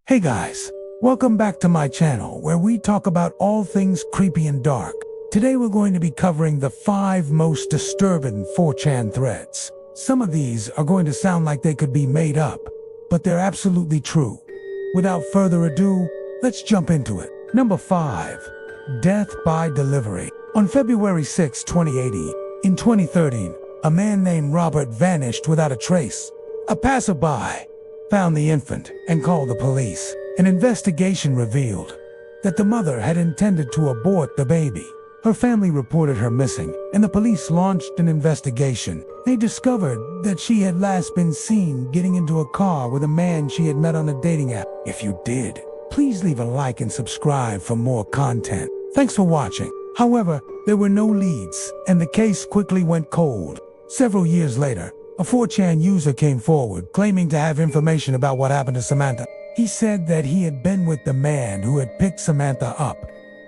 Hey guys, welcome back to my channel where we talk about all things creepy and dark. Today we're going to be covering the 5 most disturbing 4chan threads. Some of these are going to sound like they could be made up, but they're absolutely true. Without further ado, let's jump into it. Number 5. Death by delivery. On February 6, 2080, in 2013, a man named Robert vanished without a trace. A passerby found the infant and called the police. An investigation revealed that the mother had intended to abort the baby. Her family reported her missing, and the police launched an investigation. They discovered that she had last been seen getting into a car with a man she had met on a dating app. If you did, please leave a like and subscribe for more content. Thanks for watching. However, there were no leads, and the case quickly went cold. Several years later, a 4chan user came forward claiming to have information about what happened to Samantha. He said that he had been with the man who had picked Samantha up,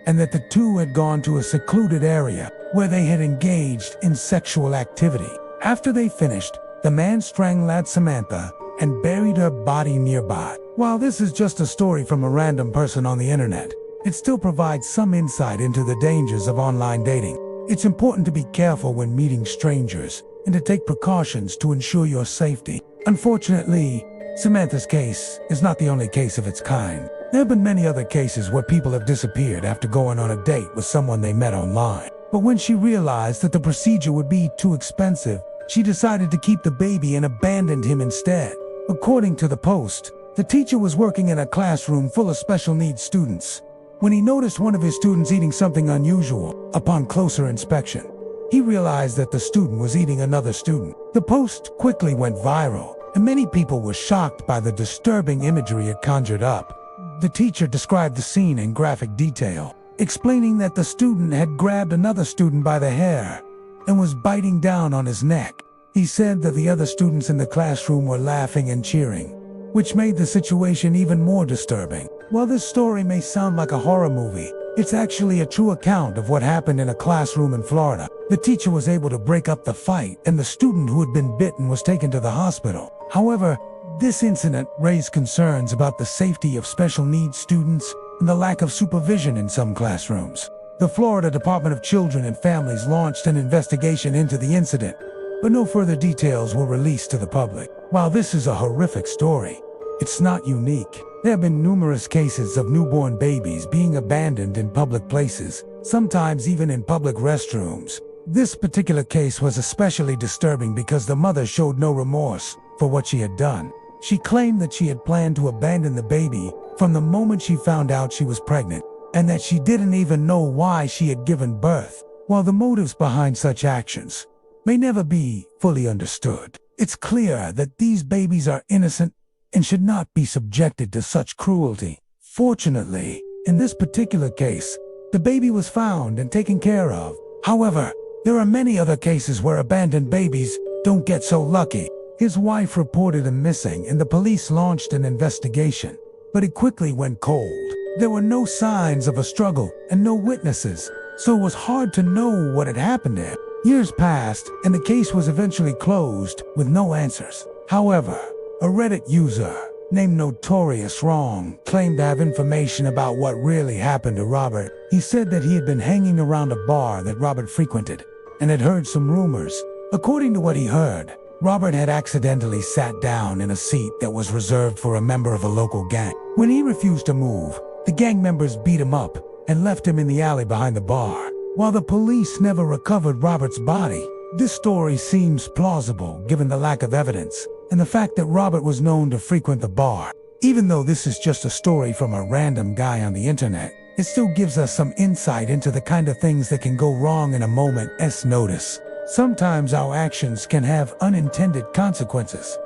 and that the two had gone to a secluded area where they had engaged in sexual activity. After they finished, the man strangled Samantha and buried her body nearby. While this is just a story from a random person on the internet, it still provides some insight into the dangers of online dating. It's important to be careful when meeting strangers and to take precautions to ensure your safety. Unfortunately, Samantha's case is not the only case of its kind. There have been many other cases where people have disappeared after going on a date with someone they met online. But when she realized that the procedure would be too expensive, she decided to keep the baby and abandoned him instead. According to the Post, the teacher was working in a classroom full of special needs students when he noticed one of his students eating something unusual. Upon closer inspection, he realized that the student was eating another student. The post quickly went viral, and many people were shocked by the disturbing imagery it conjured up. The teacher described the scene in graphic detail, explaining that the student had grabbed another student by the hair and was biting down on his neck. He said that the other students in the classroom were laughing and cheering, which made the situation even more disturbing. While this story may sound like a horror movie, it's actually a true account of what happened in a classroom in Florida. The teacher was able to break up the fight, and the student who had been bitten was taken to the hospital. However, this incident raised concerns about the safety of special needs students and the lack of supervision in some classrooms. The Florida Department of Children and Families launched an investigation into the incident, but no further details were released to the public. While this is a horrific story, it's not unique. There have been numerous cases of newborn babies being abandoned in public places, sometimes even in public restrooms. This particular case was especially disturbing because the mother showed no remorse for what she had done. She claimed that she had planned to abandon the baby from the moment she found out she was pregnant, and that she didn't even know why she had given birth. While the motives behind such actions may never be fully understood, it's clear that these babies are innocent and should not be subjected to such cruelty. Fortunately, in this particular case, the baby was found and taken care of. However, there are many other cases where abandoned babies don't get so lucky. His wife reported him missing, and the police launched an investigation, but it quickly went cold. There were no signs of a struggle and no witnesses, so it was hard to know what had happened to him. Years passed, and the case was eventually closed with no answers. However, a Reddit user named Notorious Wrong claimed to have information about what really happened to Robert. He said that he had been hanging around a bar that Robert frequented and had heard some rumors. According to what he heard, Robert had accidentally sat down in a seat that was reserved for a member of a local gang. When he refused to move, the gang members beat him up and left him in the alley behind the bar. While the police never recovered Robert's body, this story seems plausible given the lack of evidence and the fact that Robert was known to frequent the bar. Even though this is just a story from a random guy on the internet, it still gives us some insight into the kind of things that can go wrong in a moment's notice. Sometimes our actions can have unintended consequences,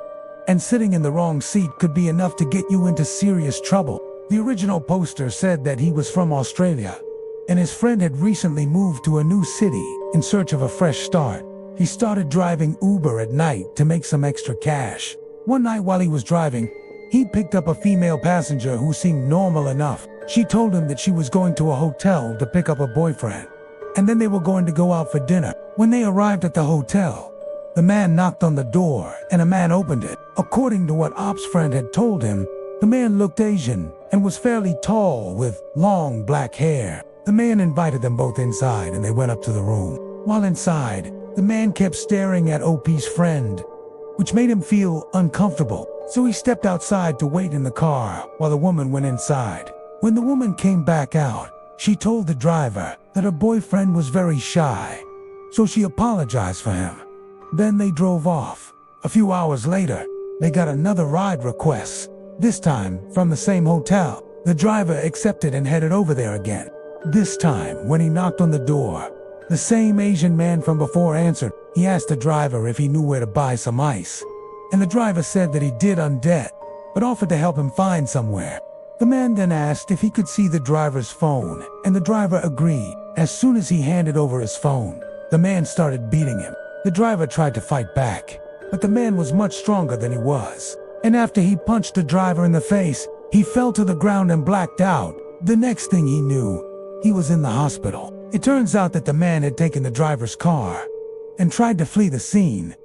and sitting in the wrong seat could be enough to get you into serious trouble. The original poster said that he was from Australia, and his friend had recently moved to a new city in search of a fresh start. He started driving Uber at night to make some extra cash. One night while he was driving, he picked up a female passenger who seemed normal enough. She told him that she was going to a hotel to pick up a boyfriend, and then they were going to go out for dinner. When they arrived at the hotel, the man knocked on the door and a man opened it. According to what Op's friend had told him, The man looked Asian and was fairly tall with long black hair. The man invited them both inside and they went up to the room. While inside, the man kept staring at OP's friend, which made him feel uncomfortable. So he stepped outside to wait in the car while the woman went inside. When the woman came back out, she told the driver that her boyfriend was very shy, so she apologized for him. Then they drove off. A few hours later, they got another ride request, this time from the same hotel. The driver accepted and headed over there again. This time, when he knocked on the door, the same Asian man from before answered. He asked the driver if he knew where to buy some ice, and the driver said that he did on debt, but offered to help him find somewhere. The man then asked if he could see the driver's phone, and the driver agreed. As soon as he handed over his phone, the man started beating him. The driver tried to fight back, but the man was much stronger than he was. And after he punched the driver in the face, he fell to the ground and blacked out. The next thing he knew, he was in the hospital. It turns out that the man had taken the driver's car and tried to flee the scene,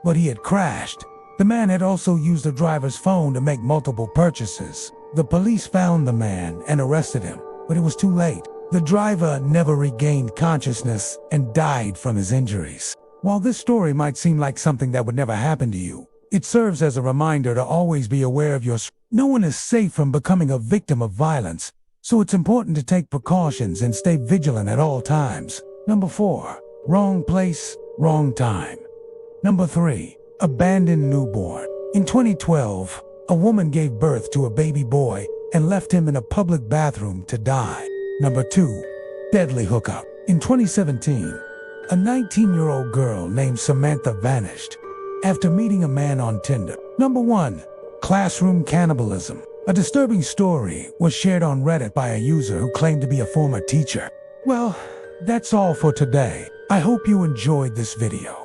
but he had crashed. The man had also used the driver's phone to make multiple purchases. The police found the man and arrested him, but it was too late. The driver never regained consciousness and died from his injuries. While this story might seem like something that would never happen to you, it serves as a reminder to always be aware of your. No one is safe from becoming a victim of violence, so it's important to take precautions and stay vigilant at all times. Number 4, wrong place, wrong time. Number 3, abandoned newborn. In 2012, a woman gave birth to a baby boy and left him in a public bathroom to die. Number 2, deadly hookup. In 2017, a 19-year-old girl named Samantha vanished after meeting a man on Tinder. Number 1, classroom cannibalism. A disturbing story was shared on Reddit by a user who claimed to be a former teacher. Well, that's all for today. I hope you enjoyed this video.